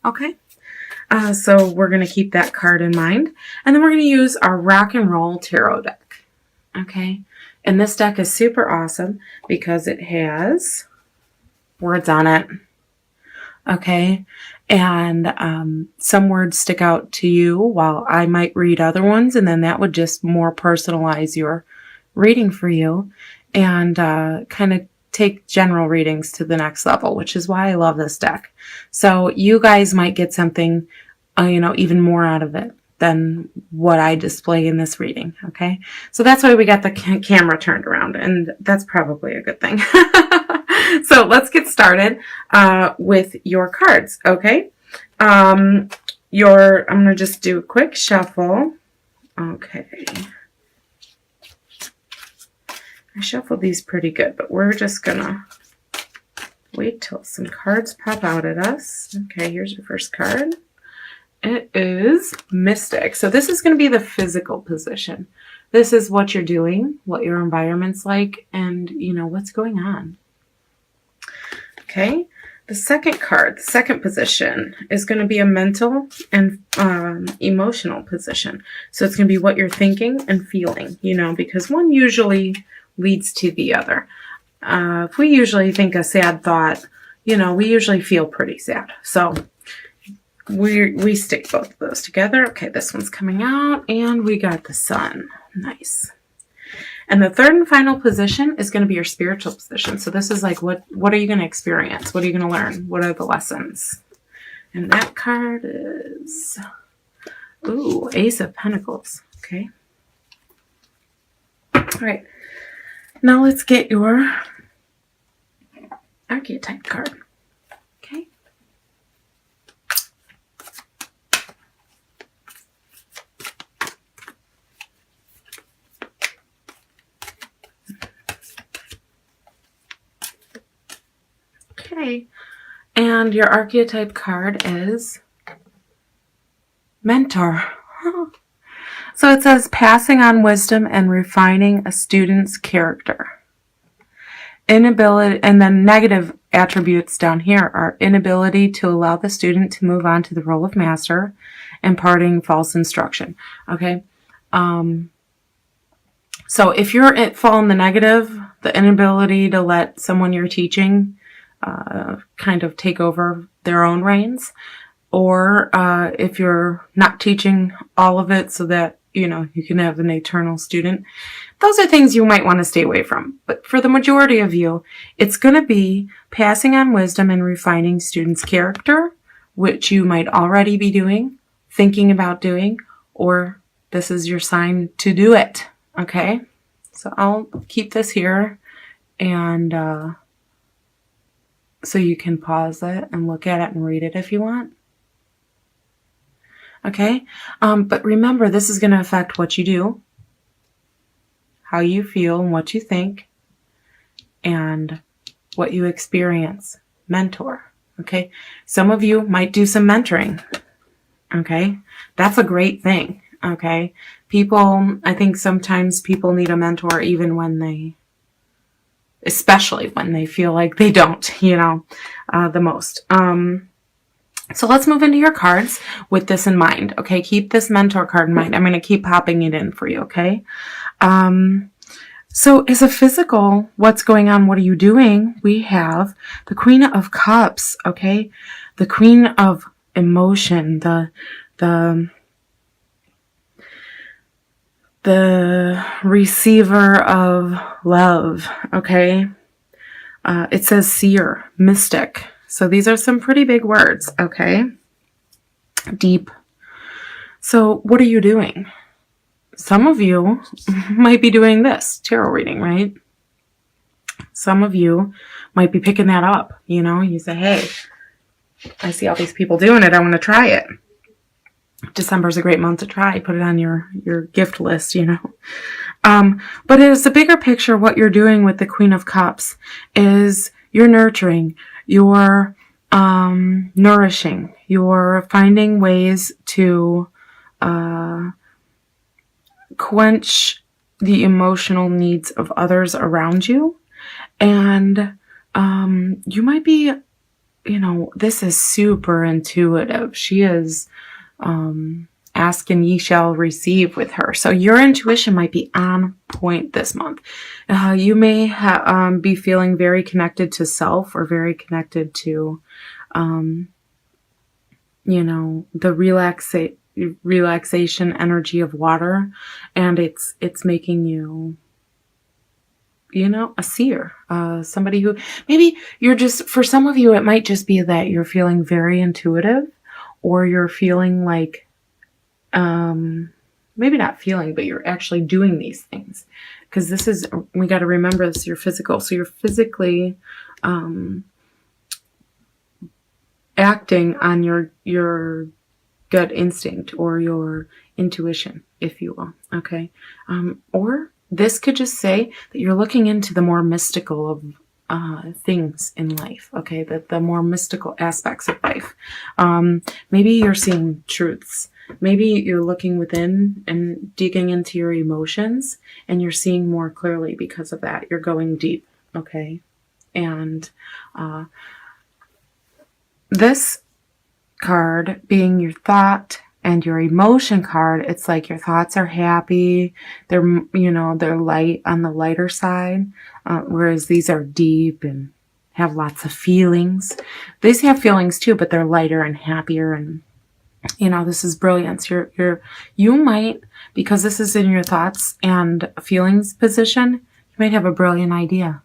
Okay. So we're going to keep that card in mind. And then we're going to use our Rock and Roll Tarot deck. Okay. And this deck is super awesome because it has words on it. Okay. And some words stick out to you while I might read other ones. And then that would just more personalize your reading for you and kind of take general readings to the next level, which is why I love this deck. So you guys might get something, even more out of it than what I display in this reading. Okay. So that's why we got the camera turned around, and that's probably a good thing. So let's get started with your cards. Okay. I'm going to just do a quick shuffle. Okay. I shuffled these pretty good, but we're just going to wait till some cards pop out at us. Okay, here's your first card. It is Mystic. So this is going to be the physical position. This is what you're doing, what your environment's like, and, what's going on. Okay, the second card, the second position, is going to be a mental and emotional position. So it's going to be what you're thinking and feeling, because one usually leads to the other. If we usually think a sad thought, we usually feel pretty sad. So we stick both of those together. Okay, this one's coming out, and we got the Sun. Nice. And the third and final position is going to be your spiritual position. So this is like, what are you going to experience? What are you going to learn? What are the lessons? And that card is, Ace of Pentacles. Okay. All right. Now let's get your archetype card. Okay. Okay. And your archetype card is Mentor. So it says passing on wisdom and refining a student's character. Inability, and then negative attributes down here are inability to allow the student to move on to the role of master, imparting false instruction. Okay. So if you're fall in the negative, the inability to let someone you're teaching kind of take over their own reins, or if you're not teaching all of it so that you can have an eternal student. Those are things you might want to stay away from. But for the majority of you, it's going to be passing on wisdom and refining students' character, which you might already be doing, thinking about doing, or this is your sign to do it. Okay? So I'll keep this here, and so you can pause it and look at it and read it if you want. Okay, but remember, this is going to affect what you do, how you feel, and what you think, and what you experience. Mentor. Okay, some of you might do some mentoring. Okay, that's a great thing. Okay, I think sometimes people need a mentor even when especially when they feel like they don't, the most. So let's move into your cards with this in mind. Okay, keep this mentor card in mind. I'm going to keep popping it in for you, okay? So as a physical, what's going on? What are you doing? We have the Queen of Cups, okay? The Queen of Emotion, the receiver of love, okay? It says seer, mystic. So these are some pretty big words, okay? Deep. So what are you doing? Some of you might be doing this, tarot reading, right? Some of you might be picking that up, You say, hey, I see all these people doing it. I want to try it. December's a great month to try. Put it on your gift list, But as a bigger picture, what you're doing with the Queen of Cups is you're nurturing, you're nourishing, you're finding ways to quench the emotional needs of others around you. And you might be you know, this is super intuitive. She is ask and ye shall receive with her. So your intuition might be on point this month. You may be feeling very connected to self, or very connected to, you know, the relaxation energy of water, and it's making you, you know, a seer, somebody who maybe you're just, for some of you, it might just be that you're feeling very intuitive, or you're feeling like, maybe not feeling, but you're actually doing these things. Because this is, we got to remember, this is your physical. So you're physically acting on your gut instinct, or your intuition, if you will. Okay. Or this could just say that you're looking into the more mystical of things in life. Okay. The more mystical aspects of life. Maybe you're seeing truths. Maybe you're looking within and digging into your emotions, and you're seeing more clearly because of that. You're going deep. Okay. And this card being your thought and your emotion card, it's like your thoughts are happy. They're, you know, they're light, on the lighter side, whereas these are deep and have lots of feelings. These have feelings too, but they're lighter and happier, and you know, this is brilliance. You might, because this is in your thoughts and feelings position, you might have a brilliant idea.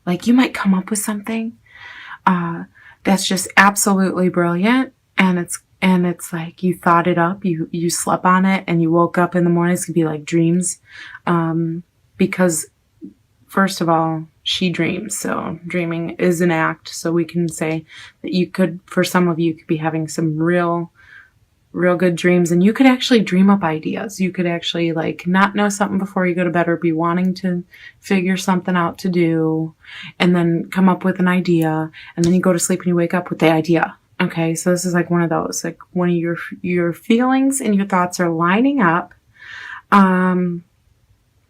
Like you might come up with something that's just absolutely brilliant, and it's like you thought it up, you slept on it, and you woke up in the morning. It's gonna be like dreams, because first of all, she dreams, so dreaming is an act. So we can say that you could, for some of you, could be having some real good dreams, and you could actually dream up ideas. You could actually like not know something before you go to bed, or be wanting to figure something out to do, and then come up with an idea, and then you go to sleep and you wake up with the idea. Okay, so this is like one of those, like one of your feelings and your thoughts are lining up, and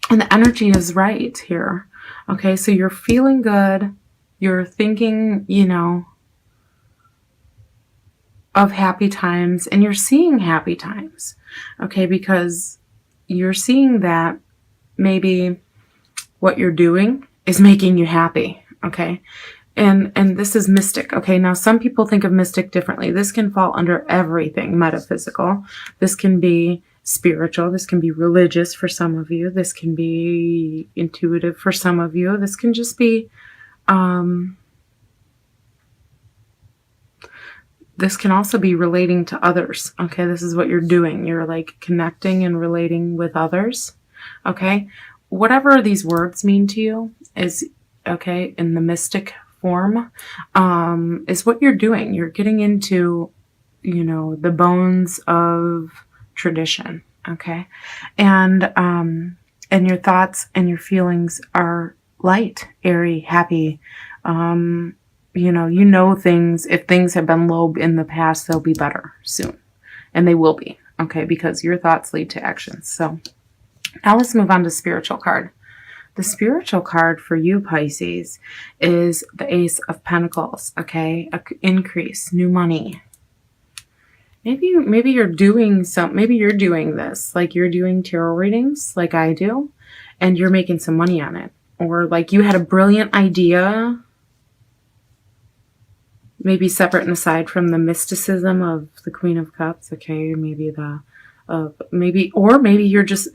the energy is right here. Okay, so you're feeling good, you're thinking, you know, of happy times, and you're seeing happy times. Okay, because you're seeing that maybe what you're doing is making you happy. Okay, and this is mystic. Okay, now some people think of mystic differently. This can fall under everything metaphysical. This can be spiritual. This can be religious for some of you. This can be intuitive for some of you. This can just be this can also be relating to others. Okay, this is what you're doing. You're like connecting and relating with others. Okay, whatever these words mean to you is, okay, in the mystic form, is what you're doing. You're getting into, you know, the bones of tradition. Okay, and your thoughts and your feelings are light, airy, happy. You know things, if things have been low in the past, they'll be better soon. And they will be, okay, because your thoughts lead to actions. So now let's move on to spiritual card. The spiritual card for you, Pisces, is the Ace of Pentacles, okay? Increase, new money. Maybe you're doing maybe you're doing this, like you're doing tarot readings like I do, and you're making some money on it. Or like you had a brilliant idea, maybe separate and aside from the mysticism of the Queen of Cups. Okay, maybe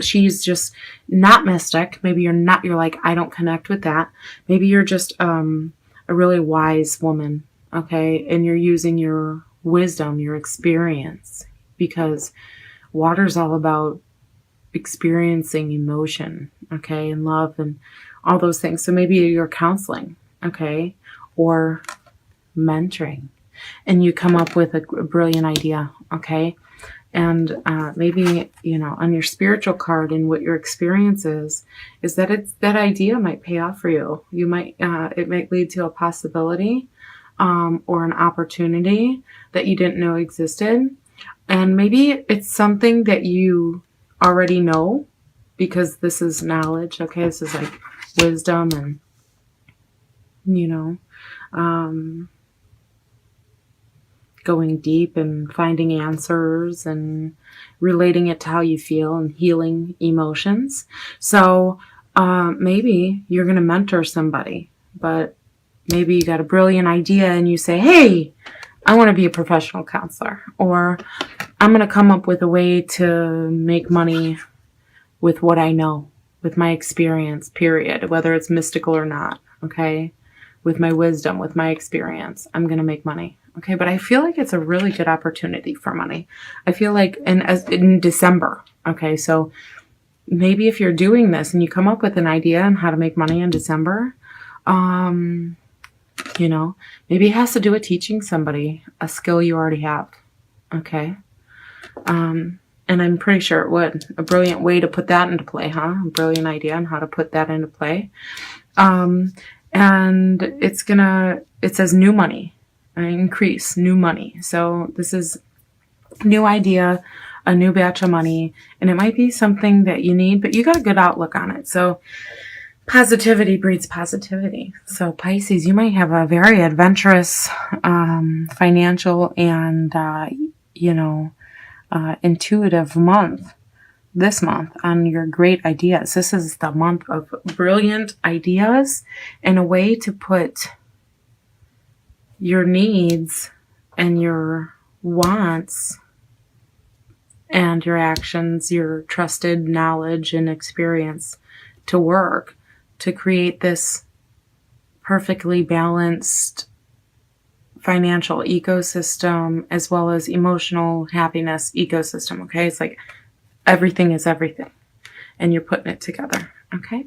she's just not mystic. Maybe you're like, I don't connect with that. Maybe you're just a really wise woman. Okay, and you're using your wisdom, your experience, because water's all about experiencing emotion, okay, and love and all those things. So maybe you're counseling, okay, or mentoring, and you come up with a brilliant idea, okay, and maybe, you know, on your spiritual card, and what your experience is that that idea might pay off for you. You might it might lead to a possibility, or an opportunity that you didn't know existed, and maybe it's something that you already know, because this is knowledge, okay, this is like wisdom, and you know, going deep and finding answers and relating it to how you feel and healing emotions. So maybe you're going to mentor somebody, but maybe you got a brilliant idea and you say, hey, I want to be a professional counselor, or I'm going to come up with a way to make money with what I know, with my experience, period, whether it's mystical or not, okay? With my wisdom, with my experience, I'm going to make money, okay? But I feel like it's a really good opportunity for money. I feel like in December, okay? So maybe if you're doing this and you come up with an idea on how to make money in December, you know, maybe it has to do with teaching somebody a skill you already have, okay? And I'm pretty sure it would. A brilliant way to put that into play, huh? A brilliant idea on how to put that into play. And it says new money, increase, new money. So this is new idea, a new batch of money, and it might be something that you need, but you got a good outlook on it. So positivity breeds positivity. So Pisces, you might have a very adventurous, financial and, intuitive month this month on your great ideas. This is the month of brilliant ideas and a way to put your needs and your wants and your actions, your trusted knowledge and experience to work to create this perfectly balanced financial ecosystem as well as emotional happiness ecosystem, okay? It's like everything is everything and you're putting it together, okay?